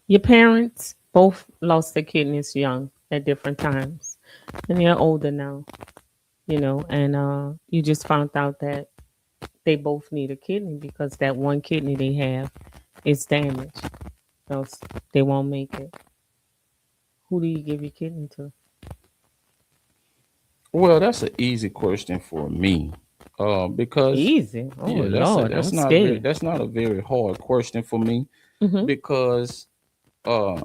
Your parents both lost their kidneys young at different times, and they're older now, and you just found out that they both need a kidney because that one kidney they have is damaged, else they won't make it. Who do you give your kidney to? Well, that's an easy question for me, because Easy. Oh yeah, Lord, I'm scared. that's not a very hard question for me Mm-hmm. because uh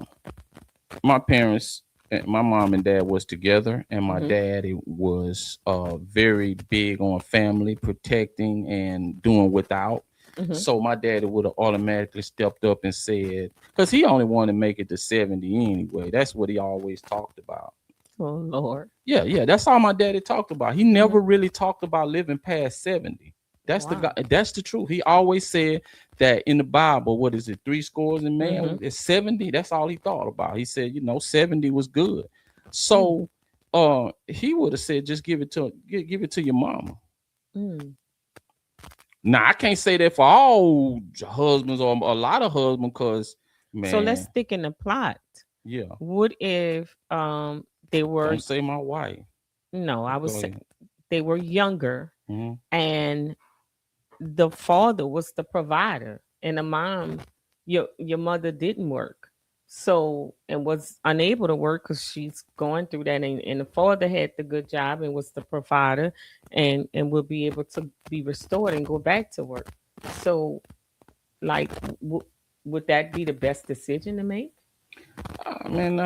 my parents, my mom and dad was together, and my Mm-hmm. daddy was very big on family protecting and doing without. Mm-hmm. So my daddy would have automatically stepped up and said, because he only wanted to make it to 70 anyway. That's what he always talked about. Oh Lord. Yeah, yeah, that's all my daddy talked about. He Mm-hmm. never really talked about living past 70. That's the guy. Wow. That's the truth. He always said that in the Bible, what is it, three scores and Mm-hmm. man, it's 70. That's all he thought about. He said, 70 was good. Mm. So he would have said, just give it to your mama. Mm. Now I can't say that for all husbands or a lot of husbands, because So let's man, stick in the plot. yeah. What if they were Don't say my wife. no, I was Go say ahead. they were younger Hmm. and the father was the provider and the mom, your mother didn't work, so and was unable to work because she's going through that, and the father had the good job and was the provider, and will be able to be restored and go back to work. So like would that be the best decision to make? I mean,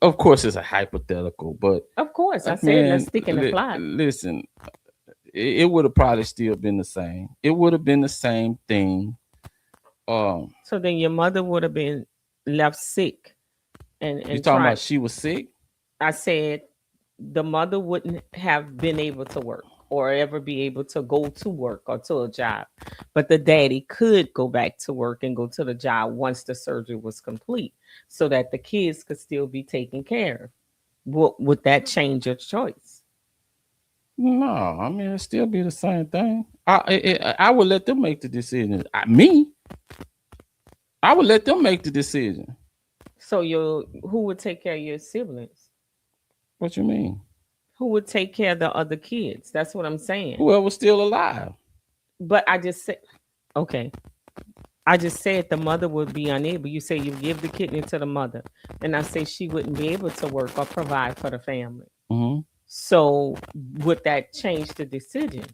of course, it's a hypothetical, but Of course, I said let's man, stick in the plot. listen, it would have probably still been the same. It would have been the same thing. Um, So then your mother would have been left sick you and talking try. about she was sick? I said the mother wouldn't have been able to work or ever be able to go to work or to a job, but the daddy could go back to work and go to the job once the surgery was complete, so that the kids could still be taken care of. Would that change your choice? No, I mean it still be the same thing. I would let them make the decision. I would let them make the decision. So who would take care of your siblings? What you mean? Who would take care of the other kids? That's what I'm saying. Whoever's still alive. But I just said, okay, I just said the mother would be unable. You say you give the kidney to the mother, and I say she wouldn't be able to work or provide for the family. Hmm. So would that change the decision?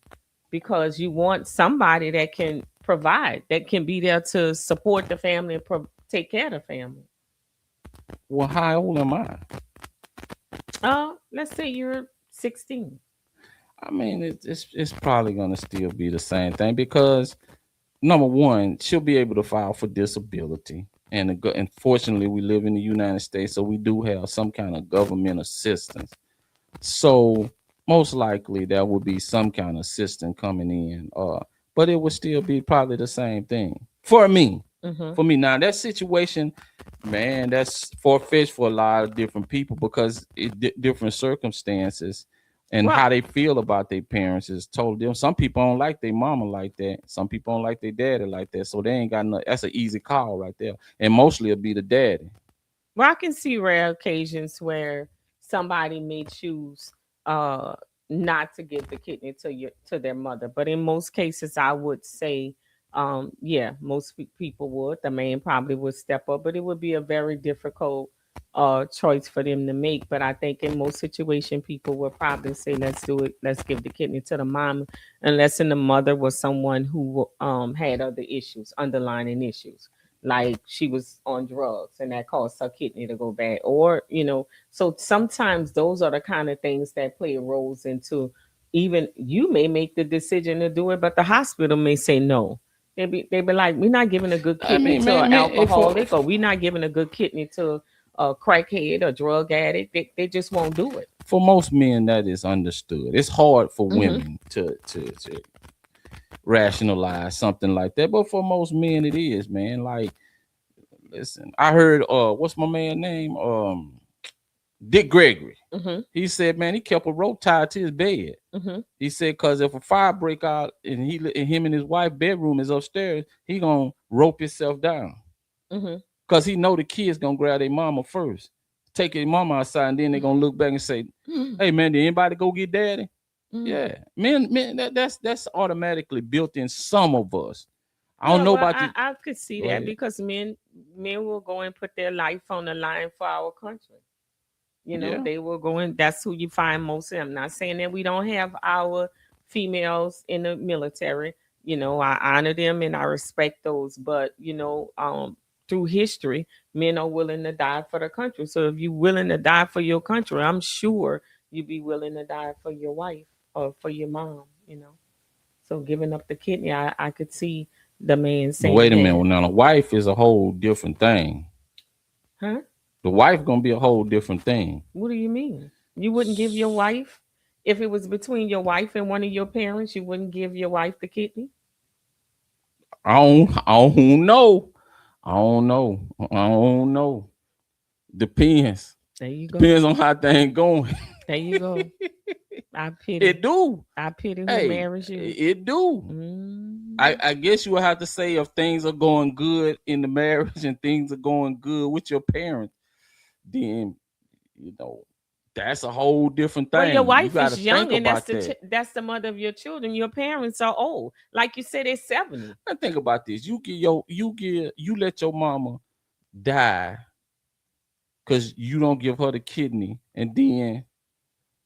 Because you want somebody that can provide, that can be there to support the family and take care of the family. Well, how old am I? Let's say you're 16. I mean, it's probably gonna still be the same thing because number one, she'll be able to file for disability, and unfortunately, we live in the United States, so we do have some kind of government assistance. So most likely there will be some kind of assistance coming in, but it would still be probably the same thing for me. Mm-hmm. For me now, that situation, man, that's far fetched for a lot of different people because different circumstances and Well, how they feel about their parents is totally different. Some people don't like their mama like that. Some people don't like their daddy like that. So they ain't got no. That's an easy call right there, and mostly it'll be the daddy. Well, I can see rare occasions where somebody may choose uh not to give the kidney to their mother, but in most cases, I would say, yeah, most people would. The man probably would step up, but it would be a very difficult choice for them to make. But I think in most situations, people would probably say, "Let's do it. Let's give the kidney to the mom," unless in the mother was someone who had other issues, underlying issues, like she was on drugs and that caused her kidney to go bad, or so sometimes those are the kind of things that play roles into, even you may make the decision to do it, but the hospital may say no. They be like, we're not giving a good I kidney mean, to an man, if alcoholic, or we're not giving a good kidney to a crackhead or drug addict. They just won't do it. for most men that is understood. It's hard for Hmm. women to rationalize something like that, but for most men it is, man. Like, listen, I heard what's my man name? Dick Gregory. Hmm. He said, man, he kept a rope tied to his bed. Hmm. He said, cause if a fire break out and him and his wife bedroom is upstairs, he gonna rope himself down. Mm-hmm. Cause he know the kids gonna grab their mama first, take their mama outside, and then they gonna look back and say, "Hey man, did anybody go get daddy?" Mm-hmm. Yeah, men, that's automatically built in some of us. I don't Yeah, know well, about I, you. I could see Go that ahead. because men will go and put their life on the line for our country. You know, Yeah, they will go in. That's who you find most of them. Not saying that we don't have our females in the military. You know, I honor them and I respect those. But through history, men are willing to die for the country. So if you're willing to die for your country, I'm sure you'd be willing to die for your wife or for your mom. You know, so giving up the kidney, I could see the man but saying wait a minute. that. Well, now the wife is a whole different thing. Huh? The wife gonna be a whole different thing. What do you mean? You wouldn't give your wife, if it was between your wife and one of your parents, you wouldn't give your wife the kidney? I don't know. I don't know. I don't know. Depends. There you go. Depends on how things going. There you go. I pity. It do. I pity who Hey, marries you. it do. Mm, I guess you would have to say if things are going good in the marriage and things are going good with your parents, then you know that's a whole different well, your thing. You wife got is to think young, and about that. that's the mother of your children. Your parents are old, like you said, they're 70. And think about this. You let your mama die because you don't give her the kidney, and then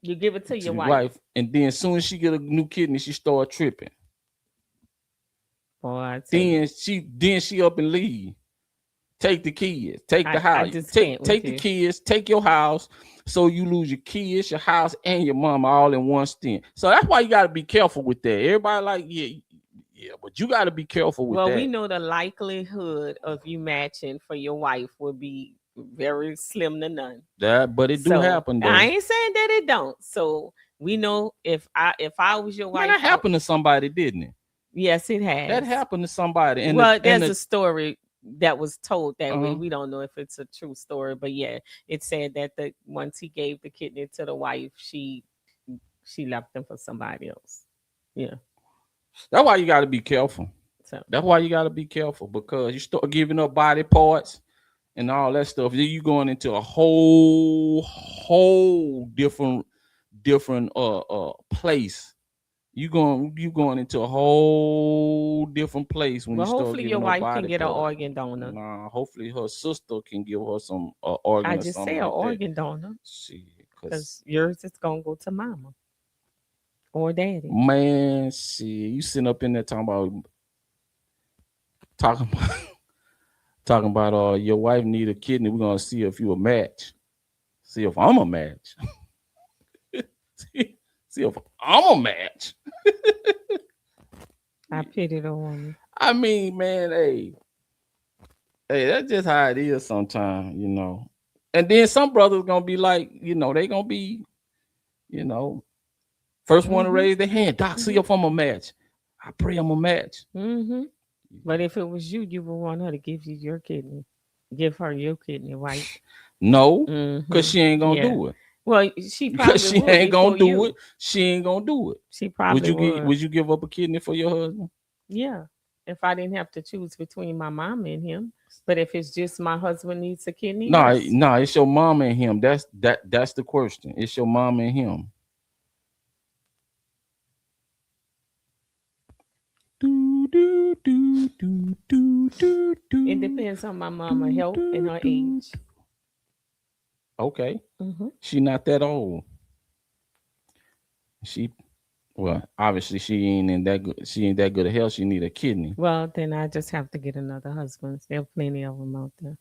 You give it to to your the wife. wife, and then as soon as she get a new kidney, she start tripping. Boy, I tell you, Then she up and leave. Take the kids, take the I house, just can't with take the you. kids, take your house, so you lose your kids, your house, and your mama all in one stint. So that's why you got to be careful with that. Everybody like, yeah, yeah, but you got to be careful with Well, we that. know the likelihood of you matching for your wife would be very slim to none. But it do So happen I though. ain't saying that it don't. So we know if I was your Man, wife, that happened to somebody, didn't it? yes, it That has. happened to somebody, and Well, there's a story that was told that way. uh We don't know if it's a true story, but yeah, it said that the once he gave the kidney to the wife, she left him for somebody else. Yeah. that's why you got to be careful. So That's why you got to be careful because you start giving up body parts and all that stuff. Then you going into a whole different place. You going into a whole different place when you well, start hopefully your giving up wife can body get an parts. organ donor. Nah, hopefully her sister can give her some I organ or just something say an like that. organ donor See, cause because yours is gonna go to mama or daddy. man, see, you sitting up in there talking about talking about your wife need a kidney. We're gonna see if you a match. See if I'm a match. see, see if I'm a match. I pity the woman. I mean, man, hey, that's just how it is sometimes. And then some brothers gonna be like, they gonna be, you know, first one to Mm-hmm. raise their hand. Doc, see Mm-hmm. if I'm a match. I pray I'm a match. Mm-hmm. But if it was you, you would want her to give you your kidney. Give her your kidney, right? No, cause Mm-hmm. she ain't gonna Yeah. do it. Well, she Because probably she would ain't gonna before do you. it. She ain't gonna do it. She Would probably you get? would. Would you give up a kidney for your husband? Yeah. If I didn't have to choose between my mom and him. But if it's just my husband needs a kidney, No, yes. no, it's your mama and him. That's the question. It's your mama and him. Do, do, do, do, do, do, It do, depends on my mama do, health and do, her do. age. Okay, Mm-hmm. she not that old. She well, obviously she ain't in that good. She ain't that good of health. She need a kidney. Well, then I just have to get another husband. There are plenty of them out there.